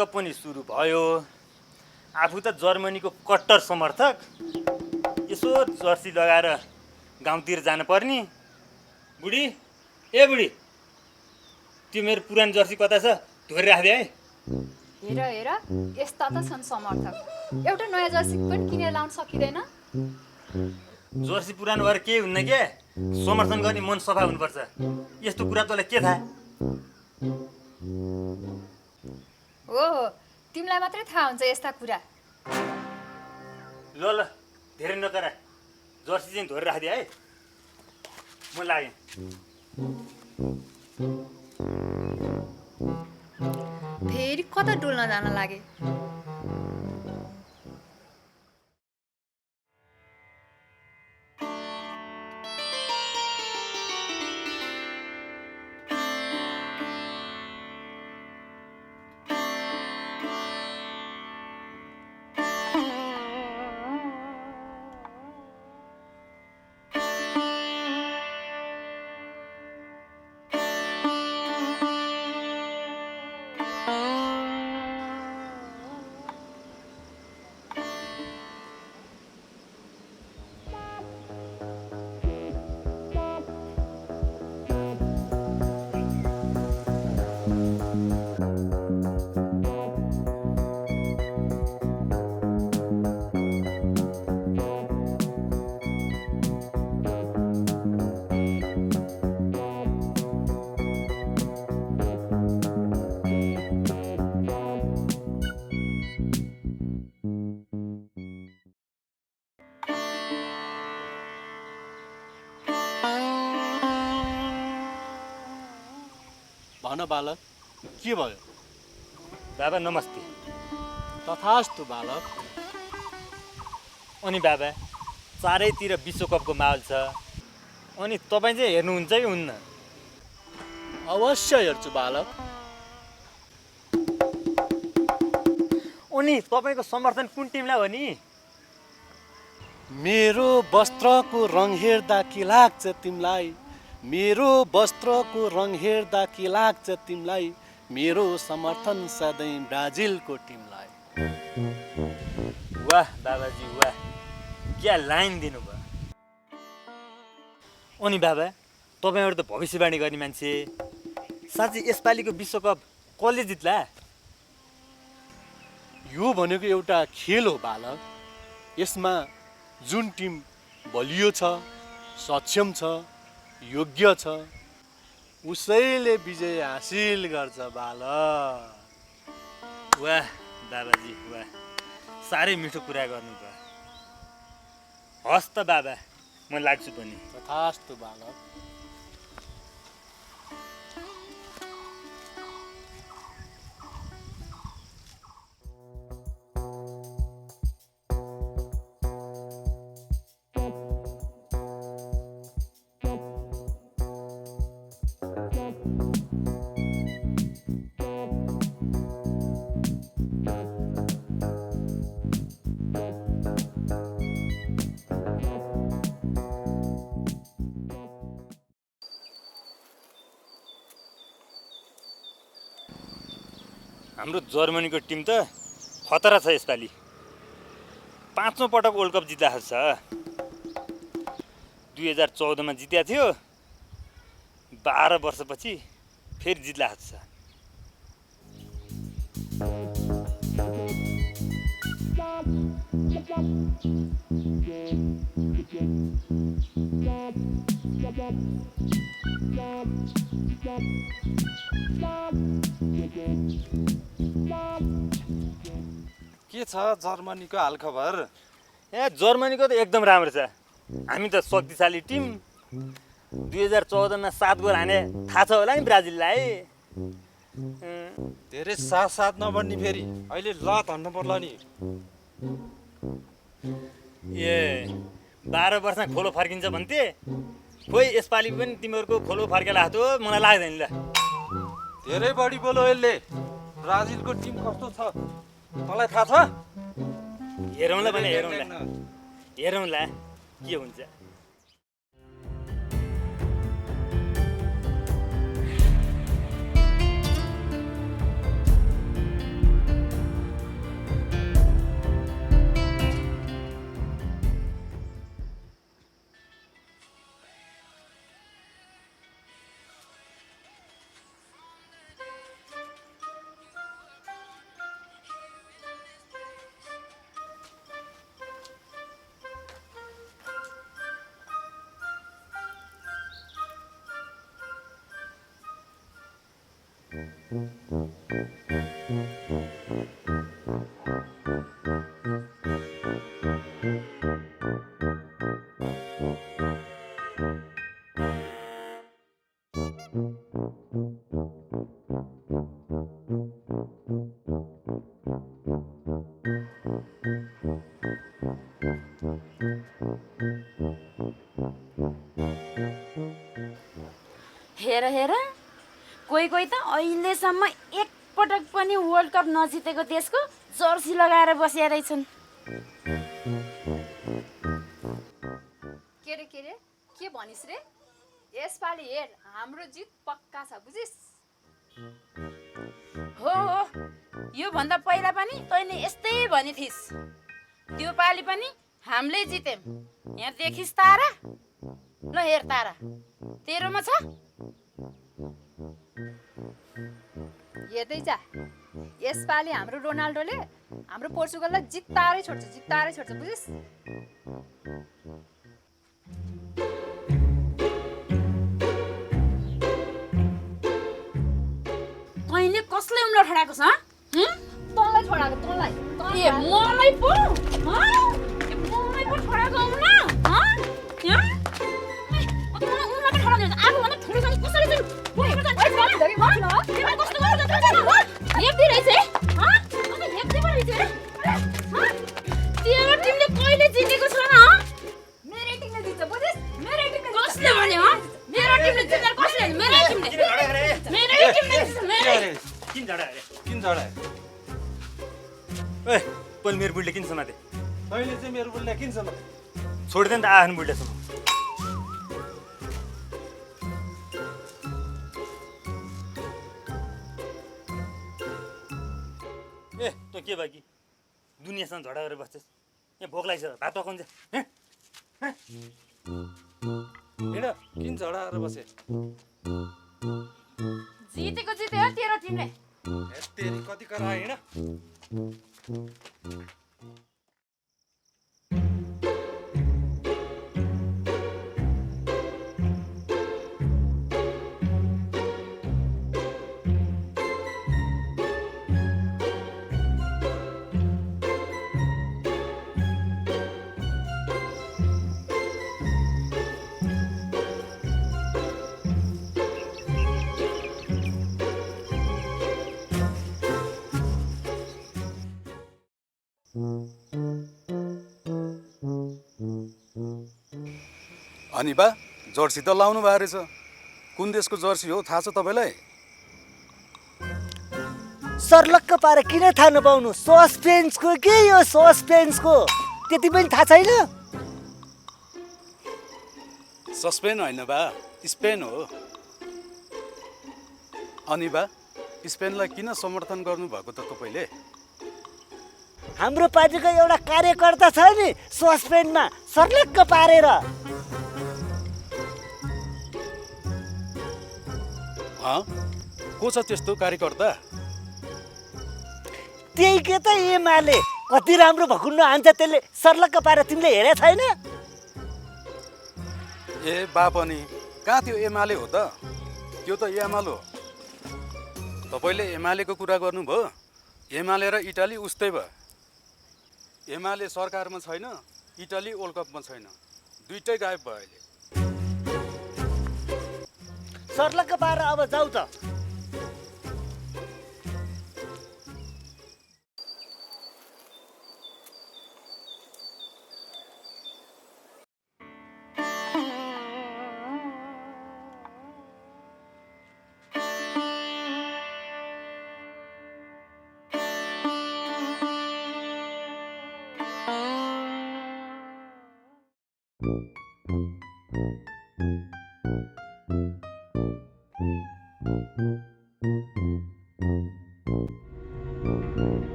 Cup पनि सुरु भयो। आफू त जर्मनीको कट्टर समर्थक, यसो जर्सी लगाएर गाउँतिर जान पर्ने। बुढी, ए बुढी, त्यो मेरो पुरानो जर्सी कता छ? धोरी राखिदिए है। हेर हेर, यस्ता त छन् समर्थक, एउटा नयाँ जर्सी पनि किनेर लाउन सकिँदैन। जर्सी पुरानो भएर केही हुन्न के, समर्थन गर्ने मन सफा हुनुपर्छ। यस्तो कुरा तँलाई के थाहा? हो, तिमीलाई मात्रै थाहा हुन्छ यस्ता कुरा। ल ल, धेरै नकरा, जर्सी चाहिँ धोएर राखिदिए है। म लागेँ। फेरि कता डुल्न जान लागे? भन बालक, के भयो? बाबा नमस्ते। तथास्तु बालक। अनि बाबा, चारैतिर विश्वकपको माहौल छ, अनि तपाईँ चाहिँ हेर्नुहुन्छ कि हुन्न? अवश्य हेर्छु बालक। अनि तपाईँको समर्थन कुन टिमलाई हो नि? मेरो वस्त्रको रङ हेर्दा के लाग्छ तिमीलाई? मेरो वस्त्रको रङ हेर्दा के लाग्छ तिमीलाई? मेरो समर्थन सधैँ ब्राजिलको टिमलाई। वाह बाबाजी वाह, क्या लाइन दिनुभयो। अनि बाबा, तपाईँहरू त भविष्यवाणी गर्ने मान्छे, साँच्चै यसपालिको विश्वकप कसले जित्ला? यो भनेको एउटा खेल हो बालक। यसमा जुन टिम बलियो छ, सक्षम छ, योग्य छ, उसैले विजय हासिल गर्छ बालक। वाह बाबाजी वाह, साह्रै मिठो कुरा गर्नुभयो। हस् त बाबा, म लाग्छु पनि। तथास्तु बालक। हाम्रो जर्मनीको टिम त खतरा छ यसपालि। 5औं पटक वर्ल्ड कप जितेको छ। 2014 मा जितेको थियो, 12 वर्षपछि फेरि जित्ला छ। के छ जर्मनीको हालखबर? ए जर्मनीको त एकदम राम्रो छ। हामी त शक्तिशाली टिम। 2014 मा 7 गोल हाने थाहा छ होला नि ब्राजिललाई। धेरै साथ नबन्ने फेरि अहिले लत हान्नु पर्ला नि। ए 12 वर्षमा खोलो फर्किन्छ भन्थे, खोइ यसपालि पनि तिमीहरूको खोलो फर्केला जस्तो मलाई लाग्दैन ल। धेरै बढी बोलो यसले। ब्राजिलको टिम कस्तो छ तँलाई थाहा छ? हेरौँला भने हेरौँला के हुन्छ। हेर हेर कोही कोही त अहिलेसम्म एकपटक पनि वर्ल्ड कप नजितेको देशको जर्सी लगाएर बसिया रहेछन्। के रे के भनिस् रे? यसपालि हेर हाम्रो जित पक्का छ बुझिस्? हो हो यो भन्दा पहिला पनि तैँले यस्तै भनिथिस्। त्यो पालि पनि हामीले जित्यौँ। यहाँ देखिस् तारा? ल हेर तारा तेरोमा छ? हेर्दै जा, यसपालि हाम्रो रोनाल्डोले हाम्रो पोर्चुगललाई जित्तारै छोड्छ बुझिस्? तैँले कसले उम्लो ठडाएको छ? तँलाई छोडाएको तँलाई। ए मलाई पो ठडाएको उम्लो? किन झडा अरे? किन झडा? ए पहिले मेरो बुढीले किन समाते? तैँले चाहिँ मेरो बुढीलाई किन समाते? छोडिदे नि त आफ्नो बुढीलेसम्म। ए तँ के भयो कि दुनियाँसँग झडा गरेर बस्छस्? यहाँ भोक लाग्छ भात पकाउँछ। हिँड किन झडा गरेर बसे? जितेको जित्यो तेरो टिमले। तेरी कति करा हिँड। अनि बा जर्सी त लाउनु भएको रहेछ। कुन देशको जर्सी हो थाहा छ तपाईँलाई? सर्लक्क पारे किन थाहा नपाउनु? सस्पेन्सको के यो सस्पेन्सको त्यति पनि थाहा छैन? सस्पेन होइन बा, स्पेन हो। अनि बा स्पेनलाई किन समर्थन गर्नुभएको त तपाईँले? हाम्रो पार्टीको एउटा कार्यकर्ता छ नि सस्पेनमा सर्लक्क पारेर। को छ त्यस्तो कार्यकर्ता? त्यही के त एमाले कति राम्रो भकुन्डो हान्छ त्यसले सर्लक्क पारेर। तिमीले हेरे छैन? ए बा पनि कहाँ त्यो एमाले हो त? त्यो त एमाल हो। तपाईँले एमालेको कुरा गर्नुभयो। एमाले र इटाली उस्तै भयो। एमाले सरकारमा छैन, इटाली वर्ल्ड कपमा छैन, दुइटै गायब भयो अहिले। सर्लक्क पारेर अब जाऊ त।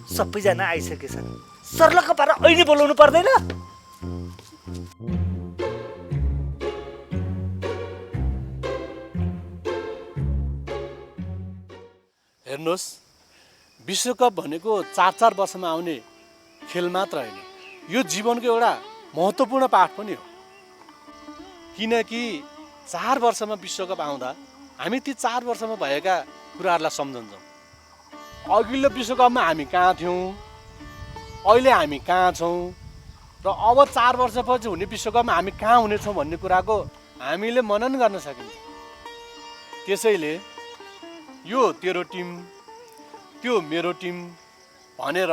सबैजना आइसकेछन्। सर्लक्क पारेर अहिले बोलाउनु पर्दैन? हेर्नुहोस्, विश्वकप भनेको 4-4 वर्षमा आउने खेल मात्र होइन, यो जीवनको एउटा महत्त्वपूर्ण पाठ पनि हो। किनकि 4 वर्षमा विश्वकप आउँदा हामी ती 4 वर्षमा भएका कुराहरूलाई सम्झन्छौँ। अघिल्लो विश्वकपमा हामी कहाँ थियौँ, अहिले हामी कहाँ छौँ र अब 4 वर्षपछि हुने विश्वकपमा हामी कहाँ हुनेछौँ भन्ने कुराको हामीले मनन गर्न सकिन्छ। त्यसैले यो तेरो टिम, त्यो मेरो टिम भनेर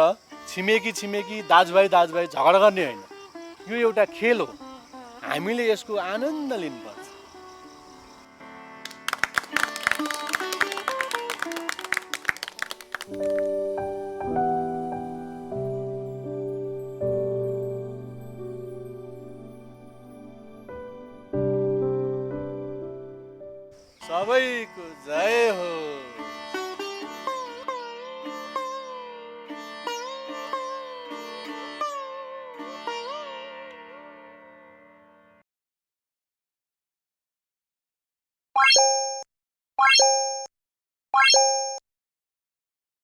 छिमेकी दाजुभाइ झगडा गर्ने होइन, यो एउटा खेल हो, हामीले यसको आनन्द लिनुपर्छ। सबैको जय हो।